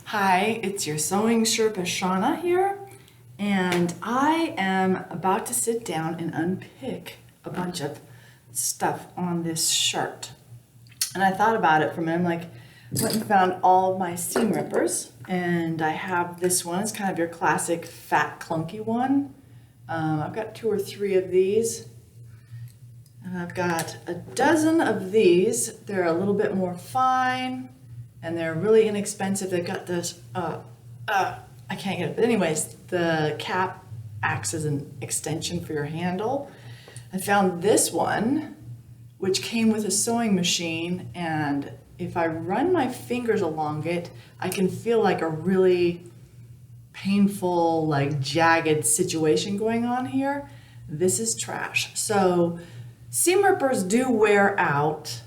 Hi, it's your Sewing Sherpa Shauna here, and I am about to sit down and unpick a bunch of stuff on this shirt. And I thought about it for a minute. I'm like, went and found all of my seam rippers, and I have this one. It's kind of your classic fat, clunky one. I've got 2 or 3 of these. And I've got a dozen of these. They're a little bit more fine. And they're really inexpensive. They've got this, I can't get it. But anyways, the cap acts as an extension for your handle. I found this one, which came with a sewing machine. And if I run my fingers along it, I can feel like a really painful, like jagged situation going on here. This is trash. So seam rippers do wear out.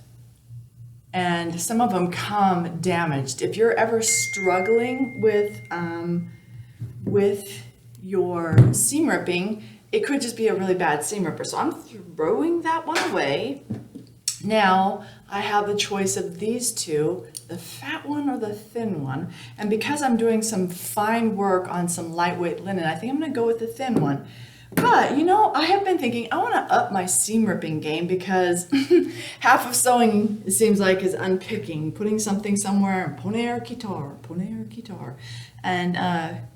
And some of them come damaged. If you're ever struggling with your seam ripping, it could just be a really bad seam ripper. So I'm throwing that one away. Now I have the choice of these two, the fat one or the thin one. And because I'm doing some fine work on some lightweight linen, I think I'm gonna go with the thin one. But, you know, I have been thinking I want to up my seam ripping game because half of sewing, it seems like, is unpicking, putting something somewhere, poner guitar. And,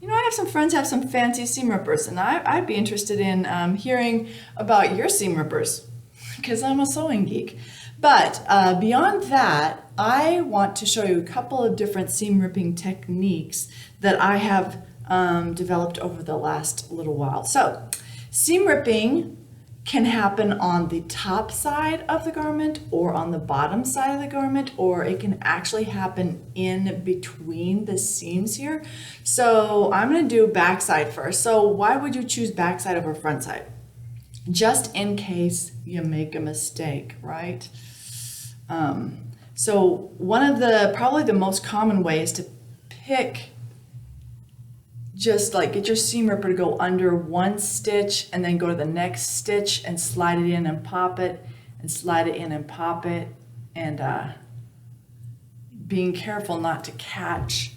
you know, I have some friends have some fancy seam rippers, and I'd be interested in hearing about your seam rippers because I'm a sewing geek. But beyond that, I want to show you a couple of different seam ripping techniques that I have developed over the last little while. So, seam ripping can happen on the top side of the garment or on the bottom side of the garment, or it can actually happen in between the seams here. So I'm going to do backside first. So why would you choose backside over front side? Just in case you make a mistake, right? So one of probably the most common ways to pick, just like get your seam ripper to go under one stitch and then go to the next stitch and slide it in and pop it and slide it in and pop it, and being careful not to catch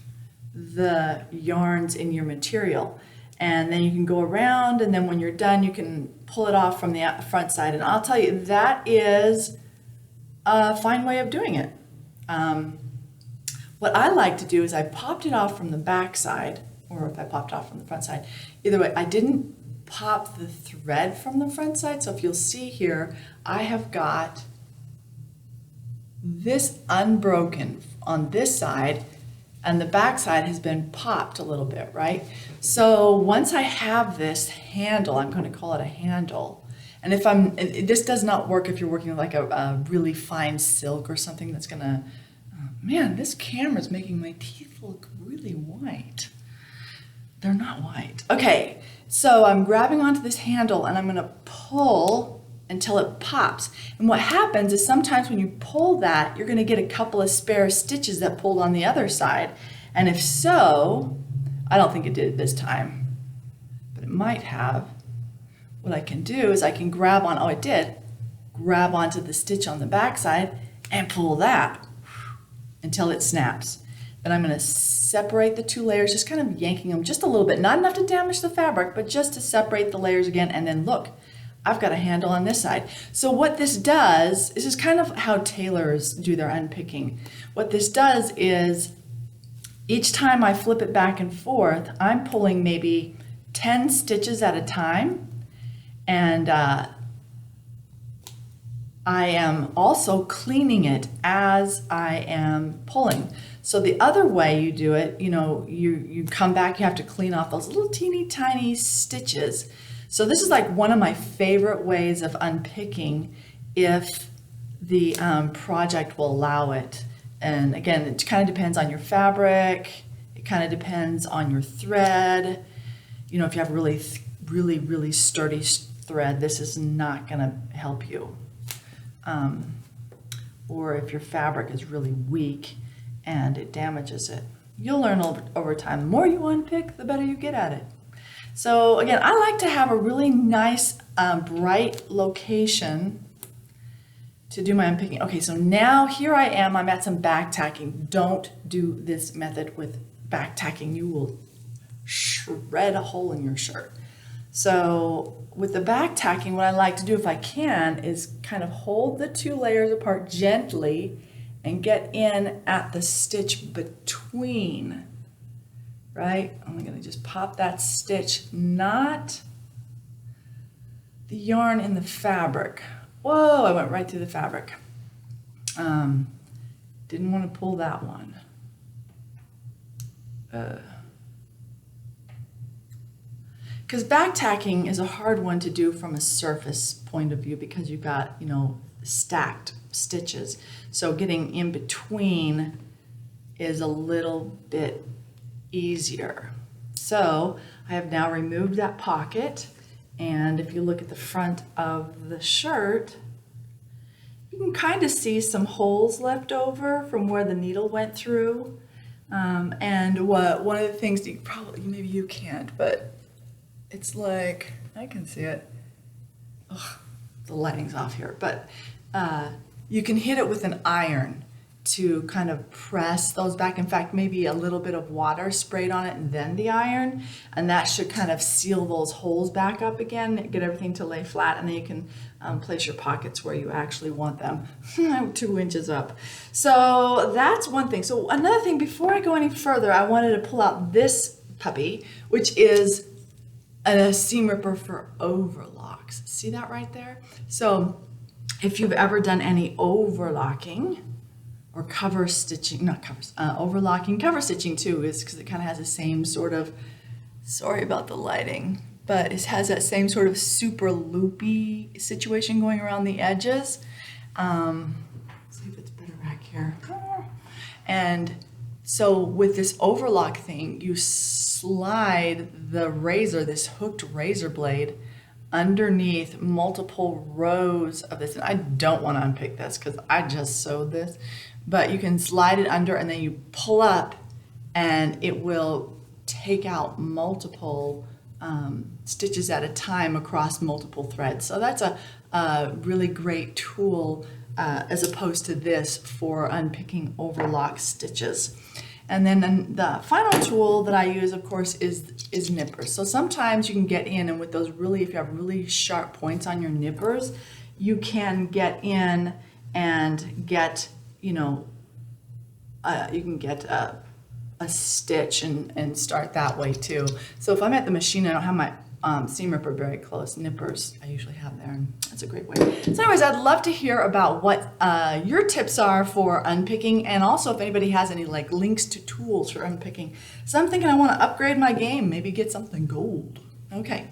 the yarns in your material. And then you can go around, and then when you're done you can pull it off from the front side. And I'll tell you, that is a fine way of doing it. What I like to do is I popped it off from the back side, or if I popped off from the front side. Either way, I didn't pop the thread from the front side. So if you'll see here, I have got this unbroken on this side, and the back side has been popped a little bit, right? So once I have this handle, I'm going to call it a handle. And this does not work if you're working with like a really fine silk or something that's gonna, man, this camera's making my teeth look really white. They're not white. Okay, so I'm grabbing onto this handle and I'm gonna pull until it pops. And what happens is sometimes when you pull that, you're gonna get a couple of spare stitches that pulled on the other side. And if so, I don't think it did this time, but it might have. What I can do is I can grab on, oh it did, grab onto the stitch on the back side and pull that until it snaps. Then I'm going to separate the 2 layers, just kind of yanking them just a little bit, not enough to damage the fabric, but just to separate the layers again. And then look, I've got a handle on this side. So what this does, this is kind of how tailors do their unpicking. What this does is each time I flip it back and forth, I'm pulling maybe 10 stitches at a time. And I am also cleaning it as I am pulling. So the other way you do it, you know, you come back, you have to clean off those little teeny tiny stitches. So this is like one of my favorite ways of unpicking if the project will allow it. And again, it kind of depends on your fabric. It kind of depends on your thread. You know, if you have really sturdy thread, this is not going to help you. Or if your fabric is really weak and it damages it. You'll learn over time. The more you unpick, the better you get at it. So again, I like to have a really nice, bright location to do my unpicking. Okay, so now here I am, I'm at some back tacking. Don't do this method with back tacking, you will shred a hole in your shirt. So with the back tacking, what I like to do if I can is kind of hold the two layers apart gently and get in at the stitch between, right? I'm gonna just pop that stitch, not the yarn in the fabric. Whoa, I went right through the fabric. Didn't want to pull that one. Because back tacking is a hard one to do from a surface point of view because you've got, you know, stacked stitches. So getting in between is a little bit easier. So I have now removed that pocket, and if you look at the front of the shirt, you can kind of see some holes left over from where the needle went through. And one of the things that you probably, maybe you can't, but it's like, I can see it. Ugh, the lighting's off here, but you can hit it with an iron to kind of press those back. In fact, maybe a little bit of water sprayed on it and then the iron, and that should kind of seal those holes back up again, get everything to lay flat, and then you can place your pockets where you actually want them, 2 inches up. So that's one thing. So another thing, before I go any further, I wanted to pull out this puppy, which is a seam ripper for overlocks. See that right there? So if you've ever done any overlocking or cover stitching, not covers, overlocking, cover stitching too, is because it kind of has the same sort of, sorry about the lighting, but it has that same sort of super loopy situation going around the edges. Let's see if it's better back here. And so with this overlock thing, you slide the razor, this hooked razor blade, underneath multiple rows of this. And I don't want to unpick this because I just sewed this, but you can slide it under and then you pull up and it will take out multiple stitches at a time across multiple threads. So that's a really great tool as opposed to this for unpicking overlock stitches. And then the final tool that I use, of course, is nippers. So sometimes you can get in, and with those really, if you have really sharp points on your nippers, you can get in and get, you know, you can get a stitch and start that way too. So if I'm at the machine, I don't have my seam ripper very close, nippers I usually have there, and that's a great way. So anyways, I'd love to hear about what your tips are for unpicking, and also if anybody has any like links to tools for unpicking. So I'm thinking I want to upgrade my game, maybe get something gold. Okay.